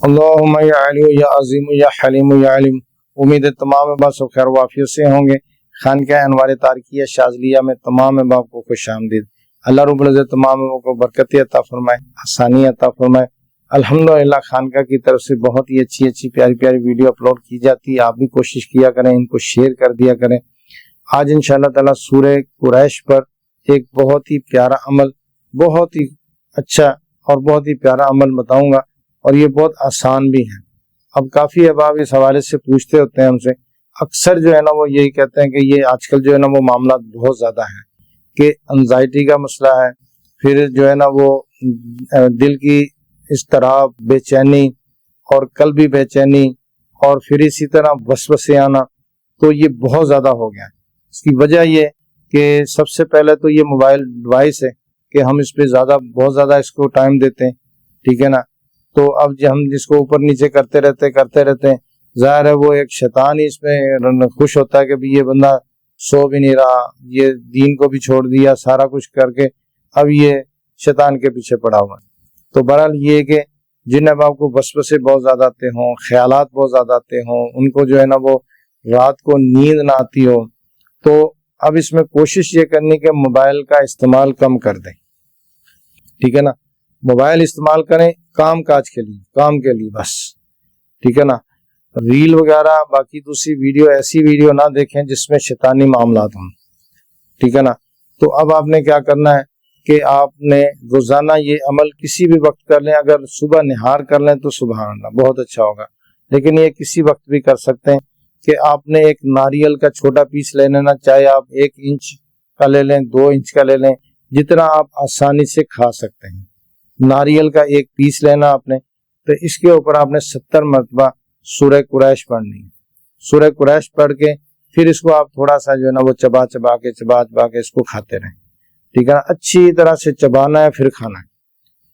اللہم یا علی یا عظیم یا حلیم یا علیم۔ امید ہے تمام احباب سب خیر و عافیت سے ہوں گے۔ خانقاہ انوار تارکیہ شاذلیہ میں تمام احباب کو خوش آمدید۔ اللہ رب العزت تمام احباب کو برکت عطا فرمائے، آسانی عطا فرمائے۔ الحمدللہ خانقاہ کی طرف سے بہت ہی اچھی پیاری ویڈیو اپلوڈ کی جاتی ہے، آپ بھی کوشش کیا کریں، ان کو شیئر کر دیا کریں۔ آج انشاءاللہ تعالی سورہ قریش پر ایک بہت ہی پیارا عمل، بہت ہی اچھا اور بہت ہی پیارا عمل بتاؤں گا، اور یہ بہت آسان بھی ہے۔ اب کافی احباب اس حوالے سے پوچھتے ہوتے ہیں ہم سے، اکثر جو ہے نا وہ یہی کہتے ہیں کہ یہ آج کل جو ہے نا وہ معاملات بہت زیادہ ہیں کہ انزائٹی کا مسئلہ ہے، پھر جو ہے نا وہ دل کی اضطراب، بے چینی اور قلبی بے چینی، اور پھر اسی طرح وسوسے آنا، تو یہ بہت زیادہ ہو گیا ہے۔ اس کی وجہ یہ کہ سب سے پہلے تو یہ موبائل ڈیوائس ہے کہ ہم اس پہ بہت زیادہ اس کو ٹائم دیتے ہیں، ٹھیک ہے نا۔ تو اب ہم جس کو اوپر نیچے کرتے رہتے ہیں، ظاہر ہے وہ ایک شیطان ہی اس میں خوش ہوتا ہے کہ بھی یہ بندہ سو بھی نہیں رہا، یہ دین کو بھی چھوڑ دیا، سارا کچھ کر کے اب یہ شیطان کے پیچھے پڑا ہوا ہے۔ تو بہرحال یہ کہ جن احباب کو وسوسے بہت زیادہ آتے ہوں، خیالات بہت زیادہ آتے ہوں، ان کو جو ہے نا وہ رات کو نیند نہ آتی ہو، تو اب اس میں کوشش یہ کرنی کہ موبائل کا استعمال کم کر دیں، ٹھیک ہے نا۔ موبائل استعمال کریں کام کاج کے لیے بس، ٹھیک ہے نا۔ ریل وغیرہ باقی دوسری ویڈیو، ایسی ویڈیو نہ دیکھیں جس میں شیطانی معاملات ہوں، ٹھیک ہے نا۔ تو اب آپ نے کیا کرنا ہے کہ آپ نے روزانہ یہ عمل کسی بھی وقت کر لیں، اگر صبح نہار کر لیں تو سبحان اللہ بہت اچھا ہوگا، لیکن یہ کسی وقت بھی کر سکتے ہیں کہ آپ نے ایک ناریل کا چھوٹا پیس لے لینا، چاہے آپ 1 انچ کا لے لیں، 2 انچ کا لے لیں، جتنا آپ آسانی سے کھا سکتے ہیں۔ ناریل کا ایک پیس لینا آپ نے، تو اس کے اوپر آپ نے 70 مرتبہ سورہ قریش پڑھنی ہے۔ سورہ قریش پڑھ کے پھر اس کو آپ تھوڑا سا جو ہے نا وہ چبا کے اس کو کھاتے رہیں، ٹھیک ہے نا۔ اچھی طرح سے چبانا ہے پھر کھانا ہے،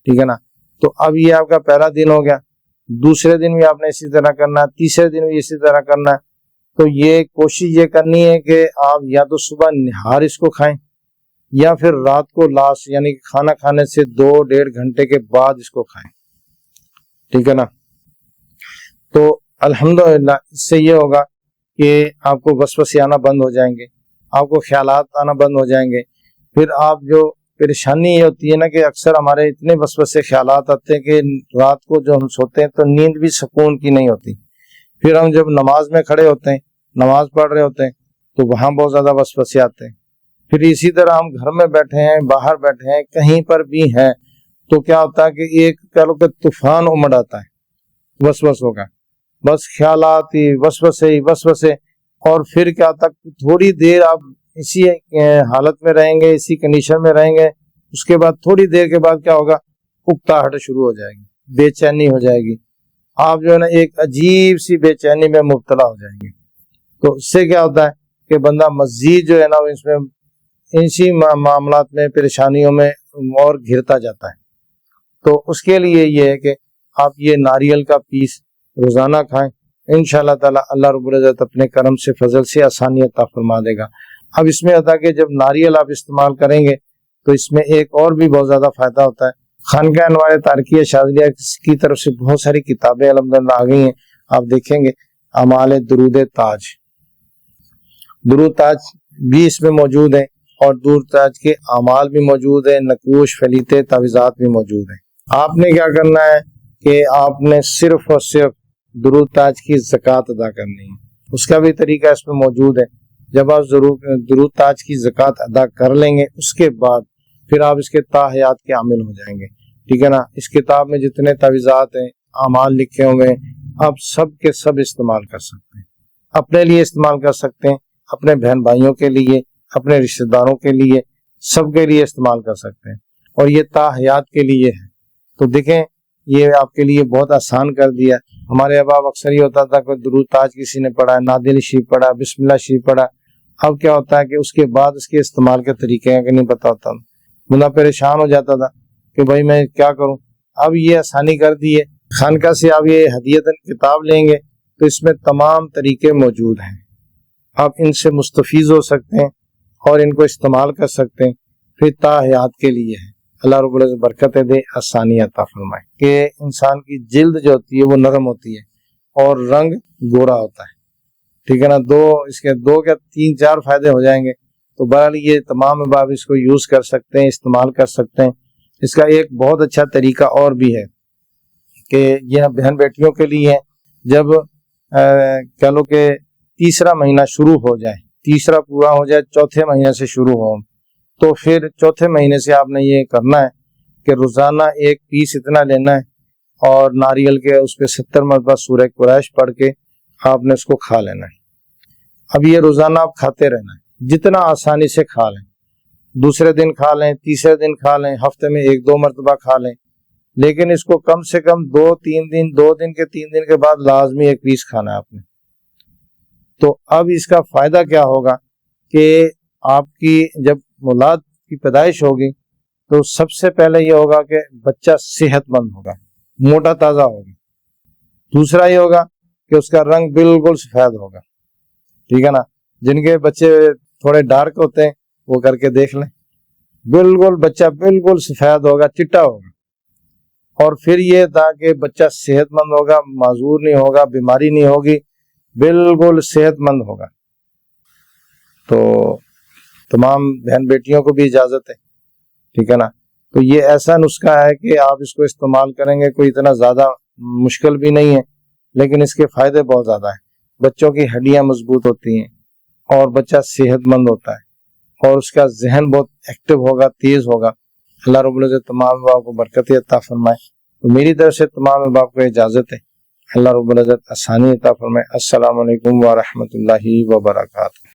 ٹھیک ہے نا۔ تو اب یہ آپ کا پہلا دن ہو گیا، دوسرے دن بھی آپ نے اسی طرح کرنا ہے، تیسرے دن بھی اسی طرح کرنا ہے۔ تو یہ کوشش یہ کرنی ہے کہ آپ یا تو صبح نہار اس کو کھائیں، یا پھر رات کو لاسٹ یعنی کہ کھانا کھانے سے 2-1.5 گھنٹے کے بعد اس کو کھائیں، ٹھیک ہے نا۔ تو الحمدللہ اس سے یہ ہوگا کہ آپ کو وسوسے آنا بند ہو جائیں گے، آپ کو خیالات آنا بند ہو جائیں گے۔ پھر آپ جو پریشانی یہ ہوتی ہے نا کہ اکثر ہمارے اتنے وسوسے خیالات آتے ہیں کہ رات کو جو ہم سوتے ہیں تو نیند بھی سکون کی نہیں ہوتی۔ پھر ہم جب نماز میں کھڑے ہوتے ہیں، نماز پڑھ رہے ہوتے ہیں، تو وہاں بہت زیادہ وسوسے آتے ہیں۔ پھر اسی طرح ہم گھر میں بیٹھے ہیں، باہر بیٹھے ہیں، کہیں پر بھی ہیں، تو کیا ہوتا ہے کہ ایک کہہ لو کہ طوفان امڑ آتا ہے وسوسوں کا، بس خیالات ہی وسوسے، اور پھر کیا ہوتا ہے تھوڑی دیر آپ اسی حالت میں رہیں گے، اسی کنڈیشن میں رہیں گے، اس کے بعد تھوڑی دیر کے بعد کیا ہوگا، اکتاہٹ شروع ہو جائے گی، بے چینی ہو جائے گی، آپ جو ہے نا ایک عجیب سی بے چینی میں مبتلا ہو جائیں گے۔ تو اس سے کیا ہوتا ہے کہ بندہ مزید جو ہے نا اس میں اسی معاملات میں، پریشانیوں میں اور گھرتا جاتا ہے۔ تو اس کے لیے یہ ہے کہ آپ یہ ناریل کا پیس روزانہ کھائیں، انشاءاللہ تعالی اللہ رب العزت اپنے کرم سے، فضل سے آسانی عطا فرما دے گا۔ اب اس میں ہوتا ہے کہ جب ناریل آپ استعمال کریں گے تو اس میں ایک اور بھی بہت زیادہ فائدہ ہوتا ہے۔ خانقاہ انوار تارکیہ شاذلیہ کی طرف سے بہت ساری کتابیں الحمدللہ آ گئی ہیں، آپ دیکھیں گے اعمال درود تاج بھی اس میں موجود ہیں، اور درود تاج کے اعمال بھی موجود ہیں، نقوش، فلیتے، تعویذات بھی موجود ہیں۔ آپ نے کیا کرنا ہے کہ آپ نے صرف اور صرف درود تاج کی زکوٰۃ ادا کرنی ہے، اس کا بھی طریقہ اس میں موجود ہے۔ جب آپ درود تاج کی زکوٰۃ ادا کر لیں گے، اس کے بعد پھر آپ اس کے تا حیات کے عامل ہو جائیں گے، ٹھیک ہے نا۔ اس کتاب میں جتنے تعویذات ہیں، اعمال لکھے ہوئے ہیں، آپ سب کے سب استعمال کر سکتے ہیں، اپنے لیے استعمال کر سکتے ہیں، اپنے بہن بھائیوں کے لیے، اپنے رشتہ داروں کے لیے، سب کے لیے استعمال کر سکتے ہیں، اور یہ تا حیات کے لیے ہے۔ تو دیکھیں یہ آپ کے لیے بہت آسان کر دیا۔ ہمارے احباب اکثر یہ ہوتا تھا کہ درود تاج کسی نے پڑھا، نادل شریف پڑھا، بسم اللہ شریف پڑھا، اب کیا ہوتا ہے کہ اس کے بعد اس کے استعمال کے طریقے کا نہیں پتا ہوتا، بندہ پریشان ہو جاتا تھا کہ بھائی میں کیا کروں۔ اب یہ آسانی کر دی ہے، خانقاہ سے آپ یہ ہدیتاً کتاب لیں گے تو اس میں تمام طریقے موجود ہیں، آپ ان سے مستفیض ہو سکتے ہیں اور ان کو استعمال کر سکتے ہیں، پھر تا حیات کے لیے ہے۔ اللہ رب العزت برکتیں دے، آسانی عطا فرمائے کہ انسان کی جلد جو ہوتی ہے وہ نرم ہوتی ہے اور رنگ گورا ہوتا ہے، ٹھیک ہے نا۔ اس کے دو کیا 3-4 فائدے ہو جائیں گے۔ تو بہرحال یہ تمام احباب اس کو یوز کر سکتے ہیں، استعمال کر سکتے ہیں۔ اس کا ایک بہت اچھا طریقہ اور بھی ہے کہ یہ بہن بیٹیوں کے لیے ہے، جب کہہ لو کہ تیسرا مہینہ شروع ہو جائے، تیسرا پورا ہو جائے، چوتھے مہینے سے شروع ہو، تو پھر چوتھے مہینے سے آپ نے یہ کرنا ہے کہ روزانہ 1 پیس اتنا لینا ہے اور ناریل کے اس پہ 70 مرتبہ سورہ قریش پڑھ کے آپ نے اس کو کھا لینا ہے۔ اب یہ روزانہ آپ کھاتے رہنا ہے، جتنا آسانی سے کھا لیں، دوسرے دن کھا لیں، تیسرے دن کھا لیں، ہفتے میں 1-2 مرتبہ کھا لیں، لیکن اس کو کم سے کم 2-3 دن، 2 دن کے 3 دن کے بعد لازمی 1 پیس کھانا ہے آپ نے۔ تو اب اس کا فائدہ کیا ہوگا کہ آپ کی جب اولاد کی پیدائش ہوگی تو سب سے پہلے یہ ہوگا کہ بچہ صحت مند ہوگا، موٹا تازہ ہوگا۔ دوسرا یہ ہوگا کہ اس کا رنگ بالکل سفید ہوگا، ٹھیک ہے نا۔ جن کے بچے تھوڑے ڈارک ہوتے ہیں وہ کر کے دیکھ لیں، بالکل بچہ بالکل سفید ہوگا، چٹا ہوگا۔ اور پھر یہ تھا کہ بچہ صحت مند ہوگا، معذور نہیں ہوگا، بیماری نہیں ہوگی، بالکل صحت مند ہوگا۔ تو تمام بہن بیٹیوں کو بھی اجازت ہے، ٹھیک ہے نا۔ تو یہ ایسا نسخہ ہے کہ آپ اس کو استعمال کریں گے، کوئی اتنا زیادہ مشکل بھی نہیں ہے، لیکن اس کے فائدے بہت زیادہ ہیں۔ بچوں کی ہڈیاں مضبوط ہوتی ہیں اور بچہ صحت مند ہوتا ہے اور اس کا ذہن بہت ایکٹیو ہوگا، تیز ہوگا۔ اللہ رب العزت تمام باپ کو برکت عطا فرمائے۔ تو میری طرف سے تمام باپ کو اجازت ہے، اللہ رب العزت آسانی عطا فرمائے۔ السلام علیکم ورحمۃ اللہ وبرکاتہ۔